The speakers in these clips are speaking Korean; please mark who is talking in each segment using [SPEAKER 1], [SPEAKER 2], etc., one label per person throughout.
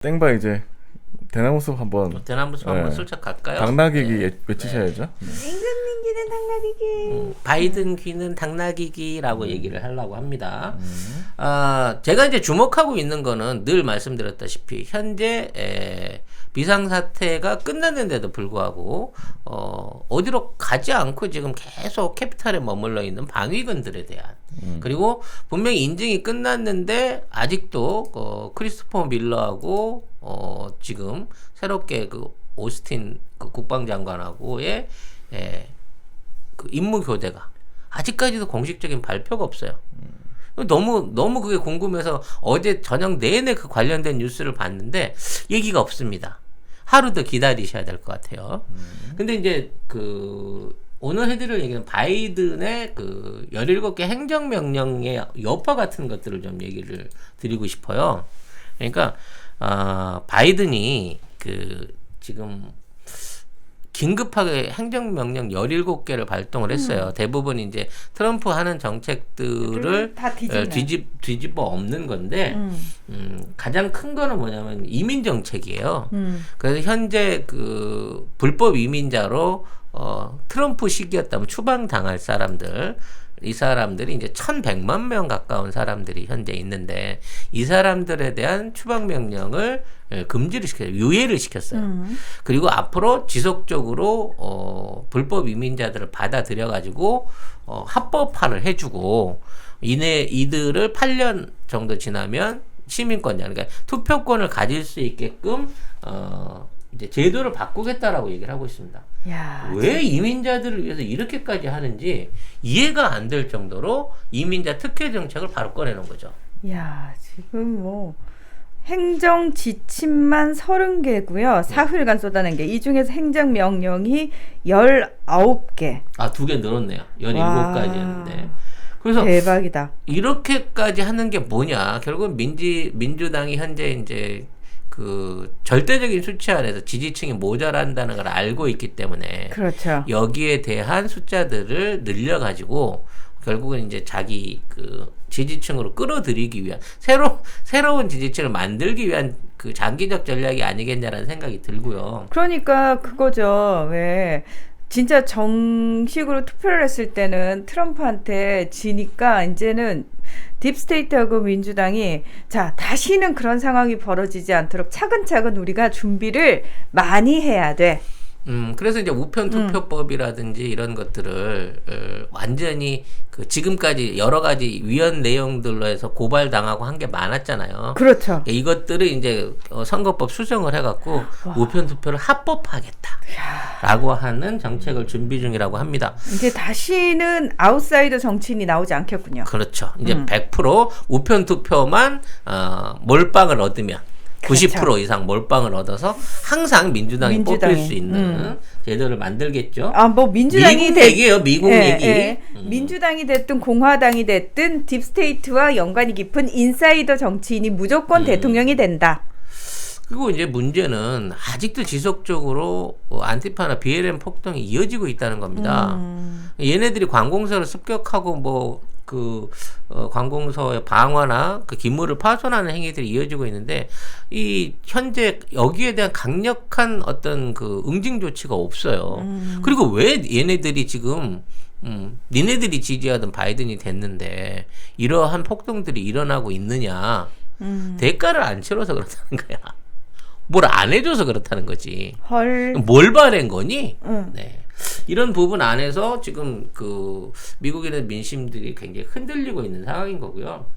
[SPEAKER 1] 땡바 이제 대나무 숲 한번
[SPEAKER 2] 대나무 숲 한번 슬쩍 갈까요?
[SPEAKER 1] 당나귀기
[SPEAKER 2] 네.
[SPEAKER 1] 외치셔야죠.
[SPEAKER 3] 임금님 귀는 당나귀기.
[SPEAKER 2] 바이든 귀는 당나귀기라고 얘기를 하려고 합니다. 제가 이제 주목하고 있는 거는 늘 말씀드렸다시피 현재 비상사태가 끝났는데도 불구하고 어디로 가지 않고 지금 계속 캐피탈에 머물러 있는 방위군들에 대한 그리고 분명히 인증이 끝났는데 아직도 크리스토퍼 밀러하고 지금 새롭게 그 오스틴 그 국방장관하고의 그 임무 교대가 아직까지도 공식적인 발표가 없어요. 너무 그게 궁금해서 어제 저녁 내내 그 관련된 뉴스를 봤는데 얘기가 없습니다. 하루 더 기다리셔야 될 것 같아요. 근데 이제 그 오늘 해드릴 얘기는 바이든의 그 17개 행정명령의 여파 같은 것들을 좀 얘기를 드리고 싶어요. 그러니까 바이든이 그 지금 긴급하게 행정명령 17개를 발동을 했어요. 대부분 이제 트럼프 하는 정책들을
[SPEAKER 3] 다
[SPEAKER 2] 뒤집어 엎는 건데, 가장 큰 거는 뭐냐면 이민정책이에요. 그래서 현재 그 불법 이민자로 트럼프 시기였다면 추방당할 사람들, 이 사람들이 이제 1100만 명 가까운 사람들이 현재 있는데 이 사람들에 대한 추방 명령을 금지를 시켜요. 유예를 시켰어요. 그리고 앞으로 지속적으로 불법 이민자들을 받아들여 가지고 합법화를 해주고 이들을 8년 정도 지나면 시민권자, 그러니까 투표권을 가질 수 있게끔 이제 제도를 바꾸겠다라고 얘기를 하고 있습니다.
[SPEAKER 3] 야,
[SPEAKER 2] 왜 이민자들을 위해서 이렇게까지 하는지 이해가 안 될 정도로 이민자 특혜 정책을 바로 꺼내는 거죠.
[SPEAKER 3] 야, 지금 뭐 행정 지침만 30개고요. 사흘간 쏟아낸 게 이 중에서 행정 명령이 19개.
[SPEAKER 2] 아, 2개 늘었네요. 17가지였는데. 그래서
[SPEAKER 3] 대박이다.
[SPEAKER 2] 이렇게까지 하는 게 뭐냐? 결국 민주당이 현재 이제 그 절대적인 수치 안에서 지지층이 모자란다는 걸 알고 있기 때문에
[SPEAKER 3] 그렇죠.
[SPEAKER 2] 여기에 대한 숫자들을 늘려가지고 결국은 이제 자기 그 지지층으로 끌어들이기 위한 새로운 지지층을 만들기 위한 그 장기적 전략이 아니겠냐라는 생각이 들고요.
[SPEAKER 3] 그러니까 그거죠. 왜 진짜 정식으로 투표를 했을 때는 트럼프한테 지니까 이제는 딥스테이트하고 민주당이 자 다시는 그런 상황이 벌어지지 않도록 차근차근 우리가 준비를 많이 해야 돼.
[SPEAKER 2] 그래서 이제 우편 투표법이라든지 이런 것들을 완전히 그 지금까지 여러 가지 위헌 내용들로 해서 고발당하고 한 게 많았잖아요.
[SPEAKER 3] 그렇죠.
[SPEAKER 2] 이것들을 이제 선거법 수정을 해갖고 우편 투표를 합법화하겠다라고 하는 정책을 준비 중이라고 합니다.
[SPEAKER 3] 이제 다시는 아웃사이더 정치인이 나오지 않겠군요.
[SPEAKER 2] 그렇죠. 이제 100% 우편 투표만 몰빵을 얻으면 90%
[SPEAKER 3] 그렇죠.
[SPEAKER 2] 이상 몰빵을 얻어서 항상 민주당이 뽑힐 수 있는 제도를 만들겠죠.
[SPEAKER 3] 뭐 민주당이
[SPEAKER 2] 미국 얘기예요. 미국 얘기.
[SPEAKER 3] 민주당이 됐든 공화당이 됐든 딥스테이트와 연관이 깊은 인사이더 정치인이 무조건 대통령이 된다.
[SPEAKER 2] 그리고 이제 문제는 아직도 지속적으로 안티파나 BLM 폭동이 이어지고 있다는 겁니다. 얘네들이 관공서를 습격하고 뭐 그 관공서의 방화나 그 기물을 파손하는 행위들이 이어지고 있는데 이 현재 여기에 대한 강력한 어떤 그 응징 조치가 없어요. 그리고 왜 얘네들이 지금 니네들이 지지하던 바이든이 됐는데 이러한 폭동들이 일어나고 있느냐? 대가를 안 치러서 그렇다는 거야. 뭘 안 해줘서 그렇다는 거지.
[SPEAKER 3] 헐.
[SPEAKER 2] 뭘 바란 거니? 네. 이런 부분 안에서 지금 그 미국인의 민심들이 굉장히 흔들리고 있는 상황인 거고요.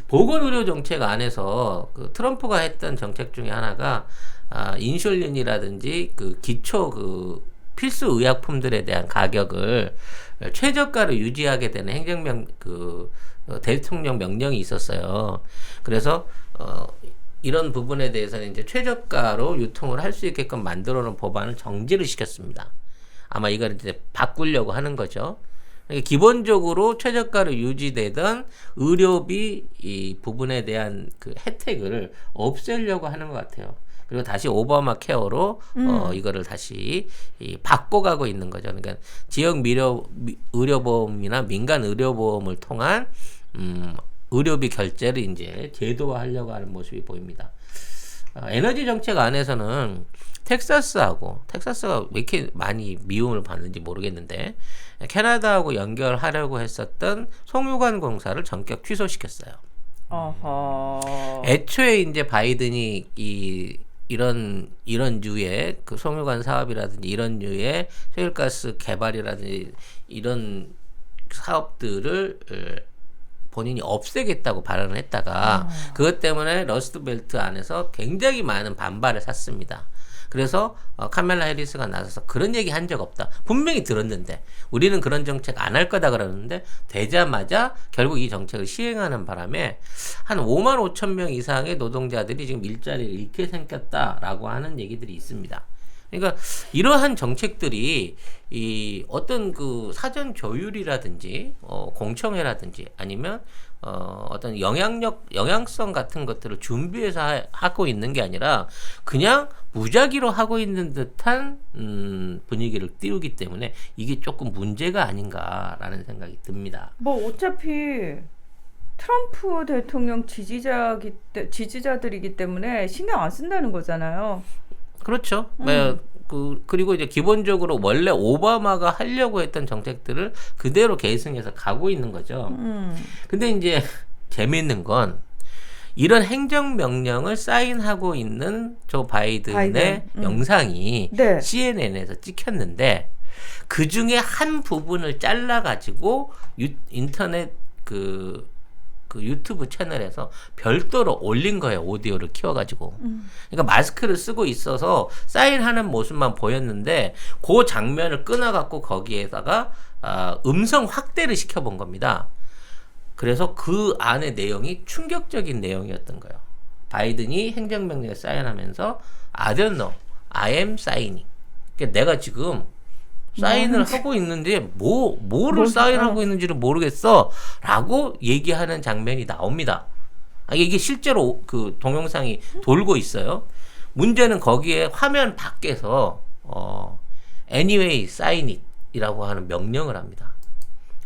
[SPEAKER 2] 보건의료 정책 안에서 그 트럼프가 했던 정책 중에 하나가 인슐린이라든지 그 기초 그 필수 의약품들에 대한 가격을 최저가로 유지하게 되는 대통령 명령이 있었어요. 그래서 이런 부분에 대해서는 이제 최저가로 유통을 할 수 있게끔 만들어 놓은 법안을 정지를 시켰습니다. 아마 이걸 이제 바꾸려고 하는 거죠. 그러니까 기본적으로 최저가로 유지되던 의료비 이 부분에 대한 그 혜택을 없애려고 하는 것 같아요. 그리고 다시 오바마 케어로 이거를 다시 바꿔가고 있는 거죠. 그러니까 지역 의료보험이나 민간 의료보험을 통한 의료비 결제를 이제 제도화하려고 하는 모습이 보입니다. 에너지 정책 안에서는 텍사스가 왜 이렇게 많이 미움을 받는지 모르겠는데 캐나다하고 연결하려고 했었던 송유관 공사를 전격 취소시켰어요.
[SPEAKER 3] 어허.
[SPEAKER 2] 애초에 이제 바이든이 이런 류의 그 송유관 사업이라든지 이런 류의 셰일가스 개발이라든지 이런 사업들을 본인이 없애겠다고 발언을 했다가 그것 때문에 러스트벨트 안에서 굉장히 많은 반발을 샀습니다. 그래서 카멜라 해리스가 나서서 그런 얘기 한 적 없다. 분명히 들었는데 우리는 그런 정책 안 할 거다 그러는데 되자마자 결국 이 정책을 시행하는 바람에 한 5만 5천 명 이상의 노동자들이 지금 일자리를 잃게 생겼다라고 하는 얘기들이 있습니다. 그러니까 이러한 정책들이 이 어떤 그 사전 조율이라든지 공청회라든지 아니면 어떤 영향성 같은 것들을 준비해서 하고 있는 게 아니라 그냥 무작위로 하고 있는 듯한 분위기를 띄우기 때문에 이게 조금 문제가 아닌가라는 생각이 듭니다.
[SPEAKER 3] 뭐 어차피 트럼프 대통령 지지자들이기 때문에 신경 안 쓴다는 거잖아요.
[SPEAKER 2] 그렇죠. 그리고 이제 기본적으로 원래 오바마가 하려고 했던 정책들을 그대로 계승해서 가고 있는 거죠. 근데 이제 재미있는 건 이런 행정명령을 사인하고 있는 조 바이든의 영상이
[SPEAKER 3] 네.
[SPEAKER 2] CNN에서 찍혔는데 그 중에 한 부분을 잘라가지고 인터넷 그 유튜브 채널에서 별도로 올린 거예요. 오디오를 키워가지고. 그러니까 마스크를 쓰고 있어서 사인하는 모습만 보였는데 그 장면을 끊어갖고 거기에다가 음성 확대를 시켜본 겁니다. 그래서 그 안의 내용이 충격적인 내용이었던 거예요. 바이든이 행정명령에 사인하면서 I don't know, I am signing. 그러니까 내가 지금 사인을 하고 있는데 뭐를 사인하고 있는지를 모르겠어 라고 얘기하는 장면이 나옵니다. 이게 실제로 그 동영상이 돌고 있어요. 문제는 거기에 화면 밖에서 anyway sign it 이라고 하는 명령을 합니다.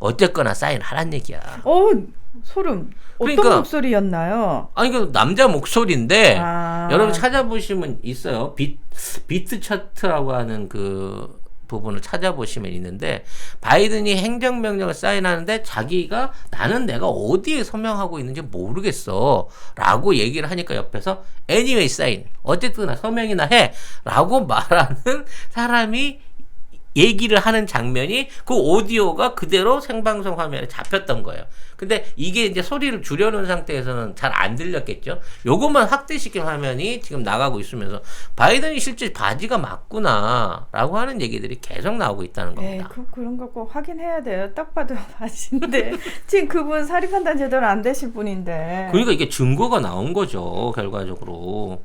[SPEAKER 2] 어쨌거나 사인하란 얘기야.
[SPEAKER 3] 소름. 어떤
[SPEAKER 2] 그러니까,
[SPEAKER 3] 목소리였나요?
[SPEAKER 2] 아니 그 남자 목소리인데 여러분 찾아보시면 있어요. 비트 차트라고 하는 그 부분을 찾아보시면 있는데 바이든이 행정명령을 사인하는데 자기가 나는 내가 어디에 서명하고 있는지 모르겠어 라고 얘기를 하니까 옆에서 anyway sign 어쨌든 서명이나 해 라고 말하는 사람이 얘기를 하는 장면이 그 오디오가 그대로 생방송 화면에 잡혔던 거예요. 근데 이게 이제 소리를 줄여놓은 상태에서는 잘 안 들렸겠죠. 요것만 확대시킨 화면이 지금 나가고 있으면서 바이든이 실제 바지가 맞구나 라고 하는 얘기들이 계속 나오고 있다는 겁니다.
[SPEAKER 3] 그런 거 꼭 확인해야 돼요. 딱 봐도 바지인데 지금 그분 사리 판단 제대로 안 되실 분인데.
[SPEAKER 2] 그러니까 이게 증거가 나온 거죠. 결과적으로.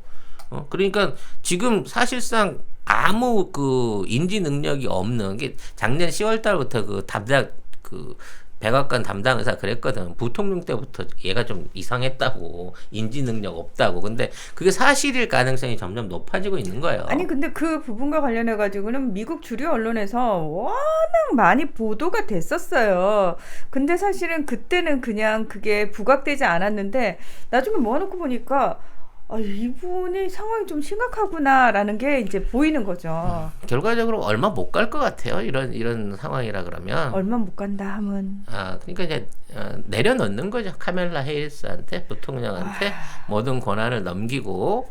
[SPEAKER 2] 그러니까 지금 사실상 아무 그 인지 능력이 없는 게 작년 10월 달부터 그 백악관 담당 의사 그랬거든. 부통령 때부터 얘가 좀 이상했다고 인지 능력 없다고. 근데 그게 사실일 가능성이 점점 높아지고 있는 거예요.
[SPEAKER 3] 아니 근데 그 부분과 관련해 가지고는 미국 주류 언론에서 워낙 많이 보도가 됐었어요. 근데 사실은 그때는 그냥 그게 부각되지 않았는데 나중에 모아놓고 보니까 이분이 상황이 좀 심각하구나라는 게 이제 보이는 거죠.
[SPEAKER 2] 결과적으로 얼마 못 갈 것 같아요. 이런 상황이라 그러면.
[SPEAKER 3] 얼마 못 간다 하면.
[SPEAKER 2] 그러니까 이제 내려놓는 거죠. 카멜라 해리스한테 부통령한테 모든 권한을 넘기고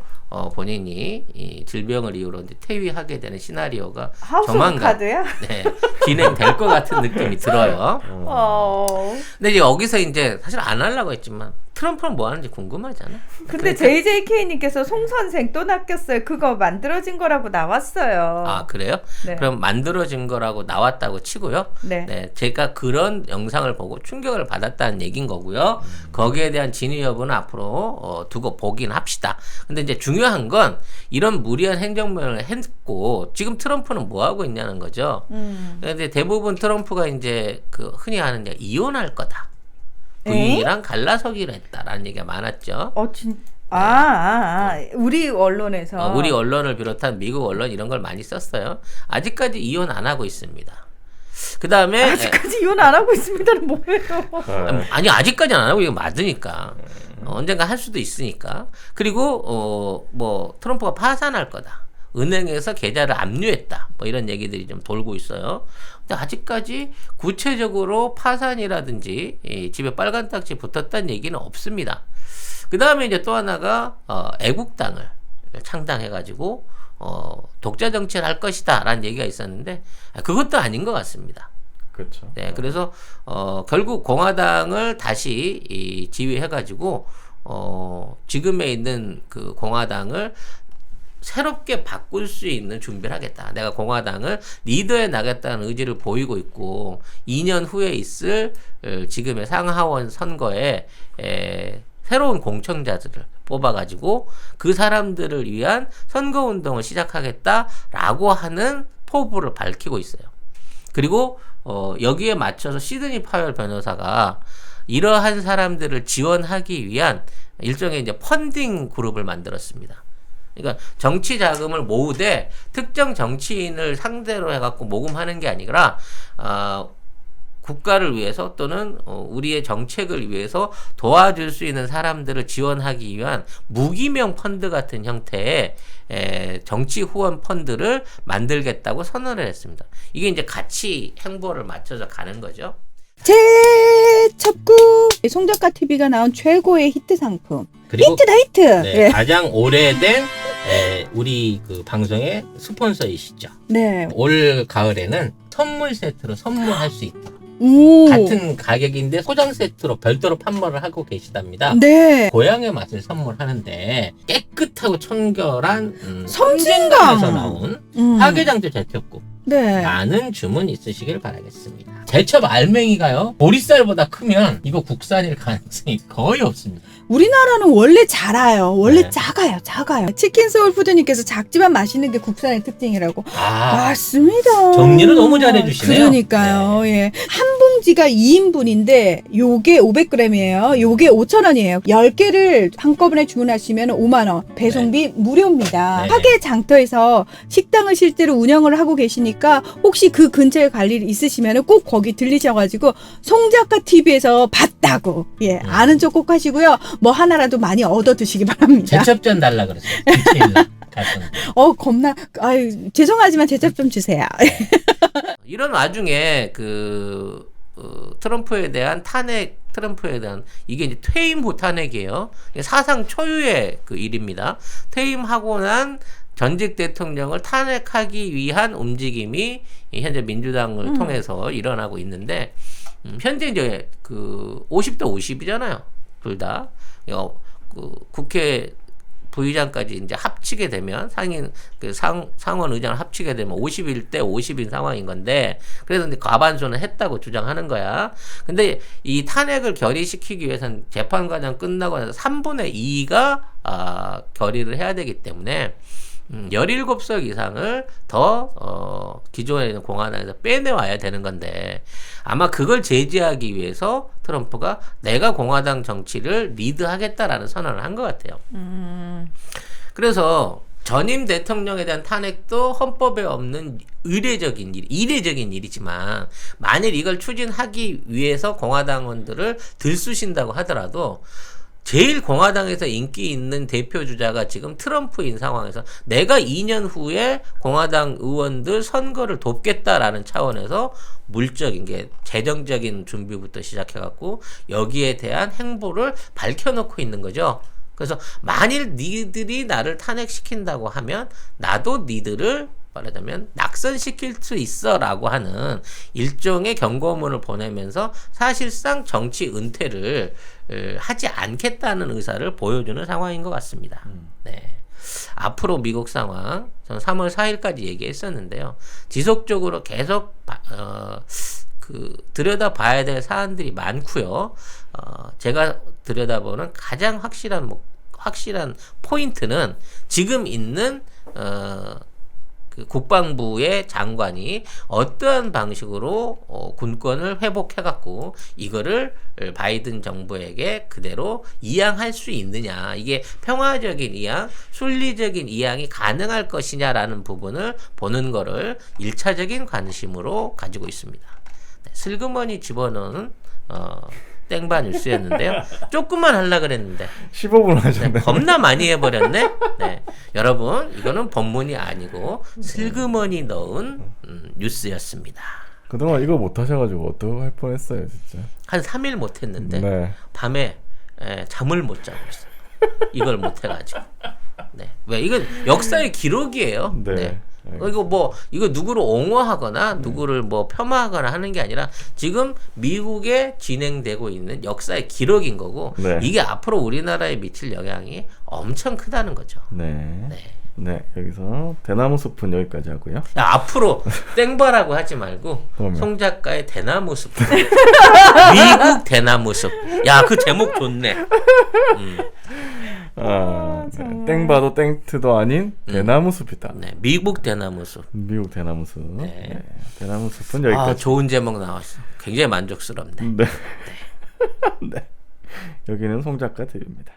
[SPEAKER 2] 본인이 이 질병을 이유로 이제 퇴위하게 되는 시나리오가
[SPEAKER 3] 하우스 오브 카드야?
[SPEAKER 2] 네, 진행될 것 같은 느낌이 들어요. 근데 이제 여기서 이제 사실 안 하려고 했지만 트럼프는 뭐 하는지 궁금하잖아.
[SPEAKER 3] 근데 JJK님께서 송 선생 또 낚였어요. 그거 만들어진 거라고 나왔어요.
[SPEAKER 2] 아 그래요?
[SPEAKER 3] 네.
[SPEAKER 2] 그럼 만들어진 거라고 나왔다고 치고요.
[SPEAKER 3] 네.
[SPEAKER 2] 제가 그런 영상을 보고 충격을 받았다는 얘기인 거고요. 거기에 대한 진위 여부는 앞으로 두고 보긴 합시다. 근데 이제 중요한 건 이런 무리한 행정명령을 했고 지금 트럼프는 뭐 하고 있냐는 거죠. 근데 대부분 트럼프가 이제 그 흔히 하는 게 이혼할 거다. 부인이랑 갈라서기를 했다라는 얘기가 많았죠.
[SPEAKER 3] 우리 언론에서.
[SPEAKER 2] 우리 언론을 비롯한 미국 언론 이런 걸 많이 썼어요. 아직까지 이혼 안 하고 있습니다. 그 다음에
[SPEAKER 3] 아직까지 이혼 안 하고 있습니다는 뭐예요?
[SPEAKER 2] 아니 아직까지는 안 하고 이거 맞으니까 언젠가 할 수도 있으니까. 그리고 뭐 트럼프가 파산할 거다. 은행에서 계좌를 압류했다. 뭐 이런 얘기들이 좀 돌고 있어요. 근데 아직까지 구체적으로 파산이라든지 이 집에 빨간 딱지 붙었다는 얘기는 없습니다. 그 다음에 이제 또 하나가 애국당을 창당해가지고 독자 정치를 할 것이다라는 얘기가 있었는데 그것도 아닌 것 같습니다.
[SPEAKER 1] 그렇죠.
[SPEAKER 2] 네, 그래서 결국 공화당을 다시 지휘해가지고 지금에 있는 그 공화당을 새롭게 바꿀 수 있는 준비를 하겠다. 내가 공화당을 리더해 나겠다는 의지를 보이고 있고 2년 후에 있을 지금의 상하원 선거에 새로운 공청자들을 뽑아가지고 그 사람들을 위한 선거운동을 시작하겠다라고 하는 포부를 밝히고 있어요. 그리고 여기에 맞춰서 시드니 파웰 변호사가 이러한 사람들을 지원하기 위한 일종의 이제 펀딩 그룹을 만들었습니다. 그러니까 정치 자금을 모으되 특정 정치인을 상대로 해갖고 모금하는 게 아니라 국가를 위해서 또는 우리의 정책을 위해서 도와줄 수 있는 사람들을 지원하기 위한 무기명 펀드 같은 형태의 정치 후원 펀드를 만들겠다고 선언을 했습니다. 이게 이제 같이 행보를 맞춰서 가는 거죠.
[SPEAKER 4] 재첩구 송작가 TV가 나온 최고의 히트 상품.
[SPEAKER 2] 그리고
[SPEAKER 4] 히트다 히트.
[SPEAKER 2] 네,
[SPEAKER 4] 예.
[SPEAKER 2] 가장 오래된 우리 그 방송의 스폰서이시죠.
[SPEAKER 4] 네.
[SPEAKER 2] 올 가을에는 선물 세트로 선물할 수 있다.
[SPEAKER 4] 오.
[SPEAKER 2] 같은 가격인데 소정 세트로 별도로 판매를 하고 계시답니다.
[SPEAKER 4] 네.
[SPEAKER 2] 고향의 맛을 선물하는데 깨끗하고 청결한
[SPEAKER 4] 섬진강.
[SPEAKER 2] 섬진강에서 나온 화개장터 제첩국
[SPEAKER 4] 네.
[SPEAKER 2] 많은 주문 있으시길 바라겠습니다. 제첩 알맹이가요 보리쌀보다 크면 이거 국산일 가능성이 거의 없습니다.
[SPEAKER 4] 우리나라는 원래 자라요. 원래
[SPEAKER 2] 네.
[SPEAKER 4] 작아요. 치킨 소울푸드님께서 작지만 맛있는 게 국산의 특징이라고. 맞습니다.
[SPEAKER 2] 정리를 너무 잘해주시네요.
[SPEAKER 4] 그러니까요. 예. 한 봉지가 2인분인데 요게 500g이에요. 요게 5,000원이에요. 10개를 한꺼번에 주문하시면 5만원. 배송비 무료입니다.
[SPEAKER 2] 네.
[SPEAKER 4] 화계 장터에서 식당을 실제로 운영을 하고 계시니까 혹시 그 근처에 갈 일 있으시면 꼭 거기 들리셔가지고 송작가 TV에서 봤다고 예 아는 척 꼭 하시고요. 뭐 하나라도 많이 얻어 드시기 바랍니다.
[SPEAKER 2] 제첩전 달라 그랬어요.
[SPEAKER 4] 겁나 아유 죄송하지만 제첩 좀 주세요.
[SPEAKER 2] 이런 와중에 그 트럼프에 대한 탄핵, 트럼프에 대한 이게 이제 퇴임 후 탄핵이에요. 사상 초유의 그 일입니다. 퇴임하고 난 전직 대통령을 탄핵하기 위한 움직임이 현재 민주당을 통해서 일어나고 있는데 현재 이제 그 50대 50이잖아요. 둘 다. 그 국회 부의장까지 이제 합치게 되면 상원 의장을 합치게 되면 51대 50인 상황인 건데 그래서 이제 과반수는 했다고 주장하는 거야. 근데 이 탄핵을 결의시키기 위해서는 재판 과정 끝나고 나서 3분의 2가 결의를 해야 되기 때문에 17석 이상을 더 기존에 있는 공화당에서 빼내와야 되는 건데 아마 그걸 제지하기 위해서 트럼프가 내가 공화당 정치를 리드하겠다라는 선언을 한 것 같아요. 그래서 전임 대통령에 대한 탄핵도 헌법에 없는 이례적인 일이지만 만일 이걸 추진하기 위해서 공화당원들을 들쑤신다고 하더라도 제일 공화당에서 인기 있는 대표 주자가 지금 트럼프인 상황에서 내가 2년 후에 공화당 의원들 선거를 돕겠다라는 차원에서 물적인 게 재정적인 준비부터 시작해갖고 여기에 대한 행보를 밝혀놓고 있는 거죠. 그래서 만일 니들이 나를 탄핵시킨다고 하면 나도 니들을 말하자면 낙선시킬 수 있어 라고 하는 일종의 경고문을 보내면서 사실상 정치 은퇴를 하지 않겠다는 의사를 보여주는 상황인 것 같습니다. 네. 앞으로 미국 상황 저는 3월 4일까지 얘기했었는데요. 지속적으로 계속 들여다봐야 될 사안들이 많고요. 제가 들여다보는 가장 확실한 포인트는 지금 있는 그 국방부의 장관이 어떠한 방식으로 군권을 회복해갖고 이거를 바이든 정부에게 그대로 이양할 수 있느냐, 이게 평화적인 이양, 순리적인 이양이 가능할 것이냐라는 부분을 보는 거를 1차적인 관심으로 가지고 있습니다. 네, 슬그머니 집어넣은 땡바 뉴스였는데요. 조금만 하려고 그랬는데
[SPEAKER 1] 15분 하셨네.
[SPEAKER 2] 네, 겁나 많이 해버렸네. 네, 여러분 이거는 본문이 아니고 슬그머니 넣은 뉴스였습니다.
[SPEAKER 1] 그동안 이거 못 하셔가지고 어떡할 뻔했어요, 진짜.
[SPEAKER 2] 한 3일 못했는데
[SPEAKER 1] 네.
[SPEAKER 2] 밤에 잠을 못 자고 있어요. 이걸 못해가지고. 네, 왜 이건 역사의 기록이에요.
[SPEAKER 1] 네.
[SPEAKER 2] 네. 이거 누구를 옹호하거나 누구를 뭐 폄하하거나 하는 게 아니라 지금 미국에 진행되고 있는 역사의 기록인 거고
[SPEAKER 1] 네.
[SPEAKER 2] 이게 앞으로 우리나라에 미칠 영향이 엄청 크다는 거죠.
[SPEAKER 1] 네.
[SPEAKER 2] 네.
[SPEAKER 1] 네, 여기서 대나무 숲은 여기까지 하고요.
[SPEAKER 2] 야, 앞으로 땡바라고 하지 말고
[SPEAKER 1] 그러면.
[SPEAKER 2] 송 작가의 대나무 숲. 미국 대나무 숲. 야, 그 제목 좋네.
[SPEAKER 1] 네. 땡바도 땡트도 아닌 대나무 숲이다.
[SPEAKER 2] 네, 미국 대나무 숲.
[SPEAKER 1] 미국 대나무 숲.
[SPEAKER 2] 네.
[SPEAKER 1] 네. 대나무 숲은 여기까지.
[SPEAKER 2] 아, 좋은 제목 나왔어. 굉장히 만족스럽네.
[SPEAKER 1] 네. 네. 여기는 송 작가 드립니다.